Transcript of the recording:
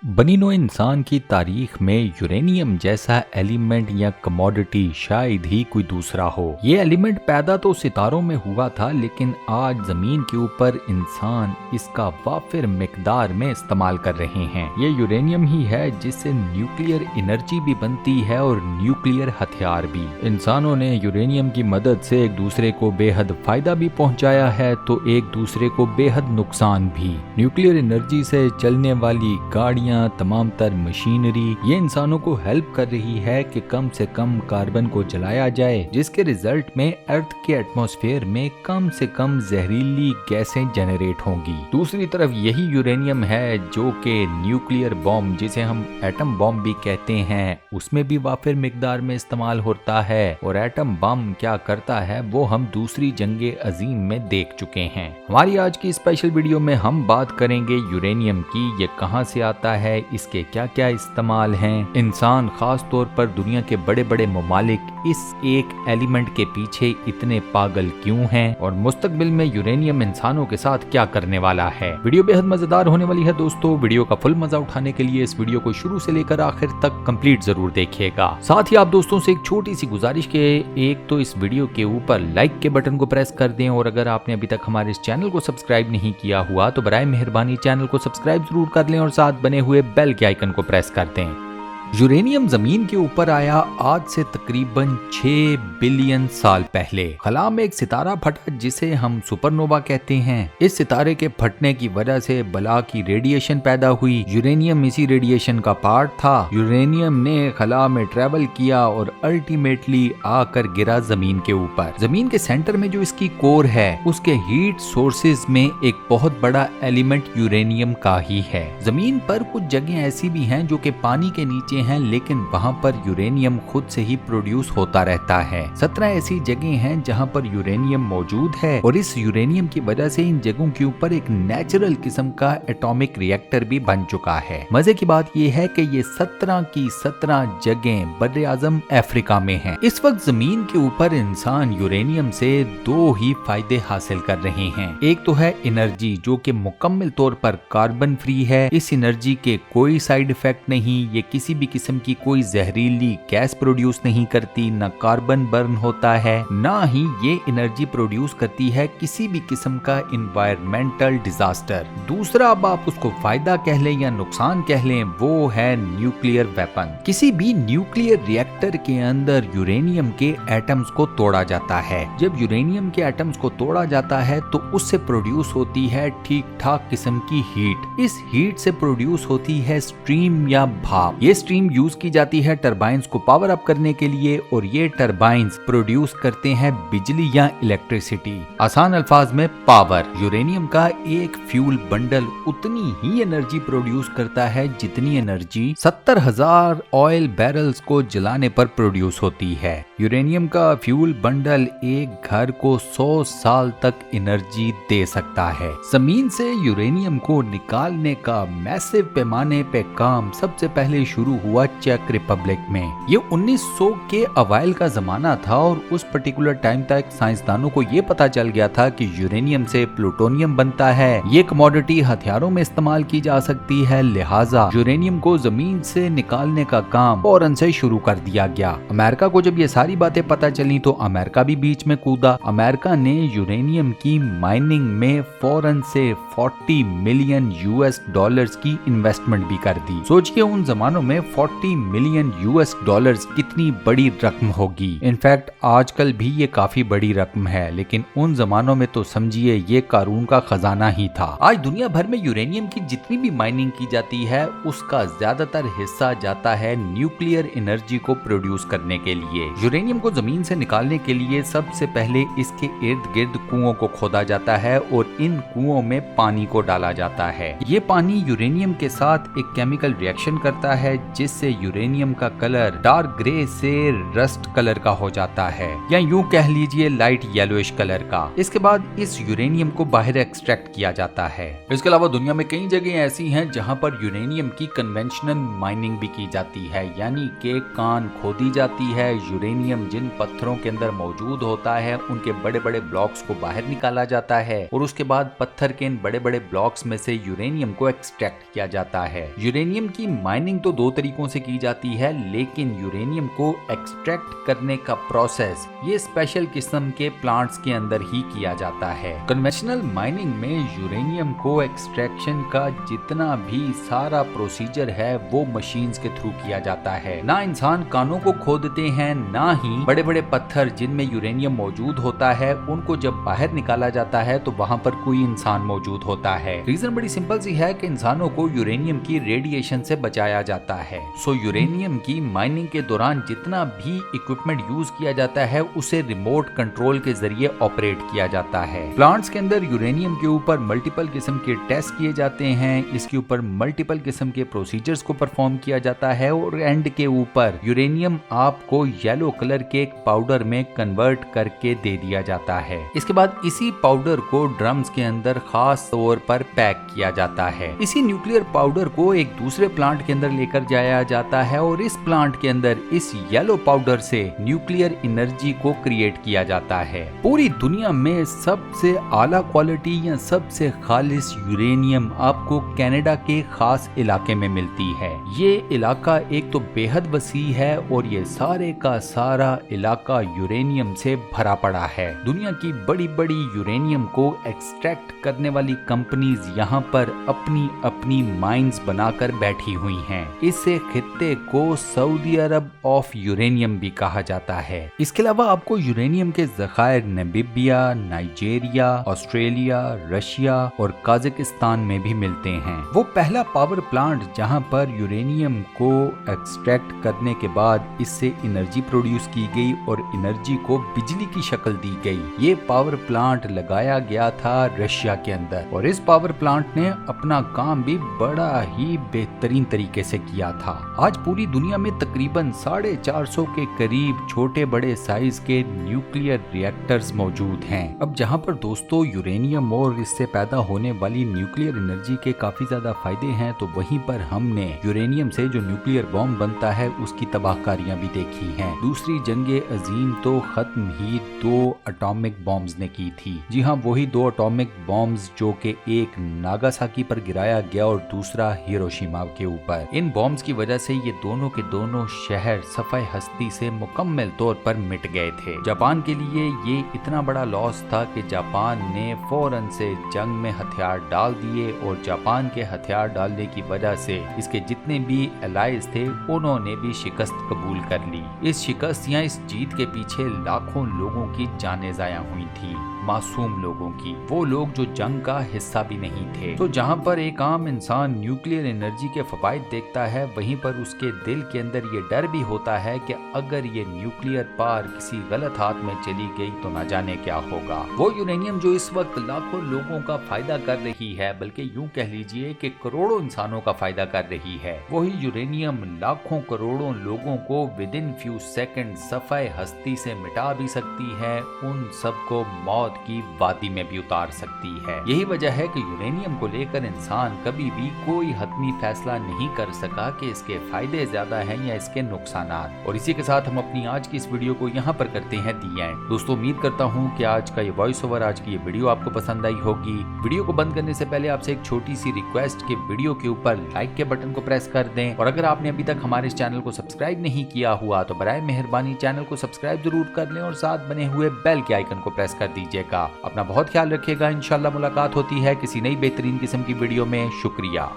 बनी नौ इंसान की तारीख में यूरेनियम जैसा एलिमेंट या कमोडिटी शायद ही कोई दूसरा हो। ये एलिमेंट पैदा तो सितारों में हुआ था, लेकिन आज जमीन के ऊपर इंसान इसका वाफिर मिकदार में इस्तेमाल कर रहे हैं। ये यूरेनियम ही है जिससे न्यूक्लियर एनर्जी भी बनती है और न्यूक्लियर हथियार भी। इंसानों ने यूरेनियम की मदद से एक दूसरे को बेहद फायदा भी पहुंचाया है तो एक दूसरे को बेहद नुकसान भी। न्यूक्लियर एनर्जी से चलने वाली गाड़ियां, तमाम तर मशीनरी ये इंसानों को हेल्प कर रही है कि कम से कम कार्बन को जलाया जाए, जिसके रिजल्ट में अर्थ के एटमॉस्फेयर में कम से कम जहरीली गैसें जनरेट होंगी। दूसरी तरफ यही यूरेनियम है जो कि न्यूक्लियर बॉम्ब, जिसे हम एटम बॉम्ब भी कहते हैं, उसमें भी वाफिर मिकदार में इस्तेमाल होता है। और एटम बम क्या करता है वो हम दूसरी जंगे अजीम में देख चुके हैं। हमारी आज की स्पेशल वीडियो में हम बात करेंगे यूरेनियम की, ये कहां से आता है, इसके क्या क्या इस्तेमाल हैं, इंसान खास तौर पर दुनिया के बड़े बड़े ममालिक इस एक एलिमेंट के पीछे इतने पागल क्यों हैं, और मुस्तकबिल में यूरेनियम इंसानों के साथ क्या करने वाला है। वीडियो बेहद मजेदार होने वाली है दोस्तों। वीडियो का फुल मजा उठाने के लिए इस वीडियो को शुरू से लेकर आखिर तक कंप्लीट जरूर देखिएगा। साथ ही आप दोस्तों से एक छोटी सी गुजारिश के, एक तो इस वीडियो के ऊपर लाइक के बटन को प्रेस कर दें, और अगर आपने अभी तक हमारे इस चैनल को सब्सक्राइब नहीं किया हुआ तो बराए मेहरबानी चैनल को सब्सक्राइब जरूर कर लें और साथ बने हुए बेल के आइकन को प्रेस कर दें। यूरेनियम जमीन के ऊपर आया आज से तकरीबन 6 बिलियन साल पहले। खला में एक सितारा फटा जिसे हम सुपरनोवा कहते हैं। इस सितारे के फटने की वजह से बला की रेडिएशन पैदा हुई। यूरेनियम इसी रेडिएशन का पार्ट था। यूरेनियम ने खला में ट्रेवल किया और अल्टीमेटली आकर गिरा जमीन के ऊपर। जमीन के सेंटर में जो इसकी कोर है, उसके हीट सोर्सेज में एक बहुत बड़ा एलिमेंट यूरेनियम का ही है। जमीन पर कुछ जगह ऐसी भी हैं जो कि पानी के नीचे हैं, लेकिन वहां पर यूरेनियम खुद से ही प्रोड्यूस होता रहता है। 17 ऐसी जगह हैं जहां पर यूरेनियम मौजूद है, और इस यूरेनियम की वजह से इन जगहों के ऊपर एक नेचुरल किस्म का एटॉमिक रिएक्टर भी बन चुका है। मजे की बात यह है कि ये 17 की 17 जगह बर्रे आज़म अफ्रीका में हैं। इस वक्त जमीन के ऊपर इंसान यूरेनियम से दो ही फायदे हासिल कर रहे हैं। एक तो है एनर्जी, जो कि मुकम्मल तौर पर कार्बन फ्री है। इस एनर्जी के कोई साइड इफेक्ट नहीं, ये किसी भी किस्म की कोई जहरीली गैस प्रोड्यूस नहीं करती, ना कार्बन बर्न होता है, ना ही ये एनर्जी प्रोड्यूस करती है किसी भी किस्म का इन्वायरमेंटल डिजास्टर। दूसरा, अब आप उसको फायदा कह लें या नुकसान कह लें, वो है न्यूक्लियर वेपन। किसी भी न्यूक्लियर रिएक्टर के अंदर यूरेनियम के एटम्स को तोड़ा जाता है। जब यूरेनियम के एटम्स को तोड़ा जाता है तो उससे प्रोड्यूस होती है ठीक ठाक किस्म की हीट। इस हीट से प्रोड्यूस होती है स्ट्रीम या भाप। ये स्ट्रीम यूज की जाती है टरबाइंस को पावर अप करने के लिए, और ये टरबाइंस प्रोड्यूस करते हैं बिजली या इलेक्ट्रिसिटी। आसान अल्फाज में पावर। यूरेनियम का एक फ्यूल बंडल उतनी ही एनर्जी प्रोड्यूस करता है जितनी एनर्जी 70,000 ऑयल बैरल्स को जलाने पर प्रोड्यूस होती है। यूरेनियम का फ्यूल बंडल एक घर को 100 साल तक एनर्जी दे सकता है। जमीन से यूरेनियम को निकालने का मैसिव पैमाने पे काम सबसे पहले शुरू हुआ चेक रिपब्लिक में। ये 1900 के अवाइल का जमाना था, और उस पर्टिकुलर टाइम तक साइंसदानों को ये पता चल गया था कि यूरेनियम से प्लूटोनियम बनता है। ये कमोडिटी हथियारों में इस्तेमाल की जा सकती है, लिहाजा यूरेनियम को जमीन से निकालने का काम फौरन से शुरू कर दिया गया। अमेरिका को जब ये सारी बातें पता चली तो अमेरिका भी बीच में कूदा। अमेरिका ने यूरेनियम की माइनिंग में फौरन से 40 मिलियन यूएस डॉलर्स की इन्वेस्टमेंट भी कर दी। सोचिए उन जमानों में 40 मिलियन यूएस डॉलर्स कितनी बड़ी रकम होगी। इनफैक्ट आजकल भी ये काफी बड़ी रकम है, लेकिन उन जमानों में तो समझिए ये कारून का खजाना ही था। आज दुनिया भर में यूरेनियम की जितनी भी माइनिंग की जाती है, उसका ज्यादातर हिस्सा जाता है न्यूक्लियर एनर्जी को प्रोड्यूस करने के लिए। यूरेनियम को जमीन से निकालने के लिए सबसे पहले इसके इर्द गिर्द कुओं को खोदा जाता है, और इन कुओं में पानी को डाला जाता है। ये पानी यूरेनियम के साथ एक केमिकल रिएक्शन करता है, जिस जिससे यूरेनियम का कलर डार्क ग्रे से रस्ट कलर का हो जाता है, या यूं कह लीजिए लाइट येलोइश कलर का। इसके बाद इस यूरेनियम को बाहर एक्सट्रैक्ट किया जाता है। इसके अलावा दुनिया में कई जगह ऐसी हैं जहां पर यूरेनियम की कन्वेंशनल माइनिंग भी की जाती है, यानी कि कान खोदी जाती है, यूरेनियम जिन पत्थरों के अंदर मौजूद होता है उनके बड़े बड़े ब्लॉक्स को बाहर निकाला जाता है और उसके बाद पत्थर के इन बड़े बड़े ब्लॉक्स में से यूरेनियम को एक्सट्रैक्ट किया जाता है। यूरेनियम की माइनिंग तो दो तरीकों से की जाती है, लेकिन यूरेनियम को एक्सट्रैक्ट करने का प्रोसेस ये स्पेशल किस्म के प्लांट्स के अंदर ही किया जाता है। कन्वेंशनल माइनिंग में यूरेनियम को एक्सट्रैक्शन का जितना भी सारा प्रोसीजर है वो मशीन्स के थ्रू किया जाता है। ना इंसान कानों को खोदते हैं, ना ही बड़े बड़े पत्थर जिनमें यूरेनियम मौजूद होता है उनको जब बाहर निकाला जाता है तो वहां पर कोई इंसान मौजूद होता है। रीजन बड़ी सिंपल सी है कि इंसानों को यूरेनियम की रेडिएशन से बचाया जाता है। सो यूरेनियम की माइनिंग के दौरान जितना भी इक्विपमेंट यूज किया जाता है उसे रिमोट कंट्रोल के जरिए ऑपरेट किया जाता है। प्लांट्स के अंदर यूरेनियम के ऊपर मल्टीपल किस्म के टेस्ट किए जाते हैं, इसके ऊपर मल्टीपल किस्म के प्रोसीजर्स को परफॉर्म किया जाता है और एंड के ऊपर यूरेनियम आपको येलो कलर के एक पाउडर में कन्वर्ट करके दे दिया जाता है। इसके बाद इसी पाउडर को ड्रम्स के अंदर खास तौर पर पैक किया जाता है। इसी न्यूक्लियर पाउडर को एक दूसरे प्लांट के अंदर लेकर जाया जाता है और इस प्लांट के अंदर इस येलो पाउडर से न्यूक्लियर एनर्जी को क्रिएट किया जाता है। पूरी दुनिया में सबसे आला क्वालिटी या सबसे खालिस यूरेनियम आपको कनाडा के खास इलाके में मिलती है। ये इलाका एक तो बेहद वसी है और ये सारे का सारा इलाका यूरेनियम से भरा पड़ा है। दुनिया की बड़ी बड़ी यूरेनियम को एक्सट्रैक्ट करने वाली कंपनीज यहाँ पर अपनी अपनी माइंस बनाकर बैठी हुई हैं। इसे खित्ते को सऊदी अरब ऑफ यूरेनियम भी कहा जाता है। इसके अलावा आपको यूरेनियम के जखायर नामीबिया, नाइजीरिया, ऑस्ट्रेलिया, रशिया और काजाकिस्तान में भी मिलते हैं। वो पहला पावर प्लांट जहां पर यूरेनियम को एक्सट्रैक्ट करने के बाद इससे एनर्जी प्रोड्यूस की गई और एनर्जी को बिजली की शक्ल दी गई। ये पावर प्लांट लगाया गया था रशिया के अंदर और इस पावर प्लांट ने अपना काम भी बड़ा ही बेहतरीन तरीके से किया था। आज पूरी दुनिया में तकरीबन 450 के करीब छोटे बड़े साइज के न्यूक्लियर रिएक्टर्स मौजूद हैं। अब जहां पर दोस्तों यूरेनियम और इससे पैदा होने वाली न्यूक्लियर एनर्जी के काफी ज्यादा फायदे हैं, तो वहीं पर हमने यूरेनियम से जो न्यूक्लियर बॉम्ब बनता है उसकी तबाहकारियां भी देखी हैं। दूसरी जंगे अजीम तो खत्म ही 2 एटॉमिक बॉम्ब्स ने की थी। जी हाँ, वही 2 एटॉमिक बॉम्ब्स जो कि एक नागासाकी पर गिराया गया और दूसरा हिरोशिमा के ऊपर। इन बॉम्ब्स की वजह से ये दोनों के दोनों शहर सफाई हस्ती से मुकम्मल तौर पर मिट गए थे। जापान के लिए ये इतना बड़ा लॉस था कि जापान ने फौरन से जंग में हथियार डाल दिए और जापान के हथियार डालने की वजह से इसके जितने भी एलाइज थे उन्होंने भी शिकस्त कबूल कर ली। इस शिकस्त या इस जीत के पीछे लाखों लोगों की जानें ज़ाया हुई थी, मासूम लोगों की, वो लोग जो जंग का हिस्सा भी नहीं थे। तो जहां पर एक आम इंसान न्यूक्लियर एनर्जी के फवाइद देखता है, वहीं पर उसके दिल के अंदर ये डर भी होता है कि अगर ये न्यूक्लियर पावर किसी गलत हाथ में चली गई तो ना जाने क्या होगा। वो यूरेनियम जो इस वक्त लाखों लोगों का फायदा कर रही है, बल्कि यूं कह लीजिए कि करोड़ों इंसानों का फायदा कर रही है, वही यूरेनियम लाखों करोड़ों लोगों को विद इन फ्यू सेकंड सफाई हस्ती से मिटा भी सकती है, उन सबको मौत की वादी में भी उतार सकती है। यही वजह है कि यूरेनियम को लेकर इंसान कभी भी कोई हतमी फैसला नहीं कर सका कि इसके फायदे ज्यादा हैं या इसके नुकसानात। और इसी के साथ हम अपनी आज की इस वीडियो को यहाँ पर करते हैं दी एंड। दोस्तों, उम्मीद करता हूँ कि आज का ये वॉइस ओवर, आज की ये वीडियो आपको पसंद आई होगी। वीडियो को बंद करने से पहले आपसे एक छोटी सी रिक्वेस्ट कि वीडियो के ऊपर लाइक के बटन को प्रेस कर दें और अगर आपने अभी तक हमारे इस चैनल को सब्सक्राइब नहीं किया हुआ तो बराए मेहरबानी चैनल को सब्सक्राइब जरूर कर लें और साथ बने हुए बेल के आइकन को प्रेस कर दीजिएगा। अपना बहुत ख्याल रखिएगा। इंशाल्लाह मुलाकात होती है किसी नई बेहतरीन किस्म की वीडियो में। शुक्रिया।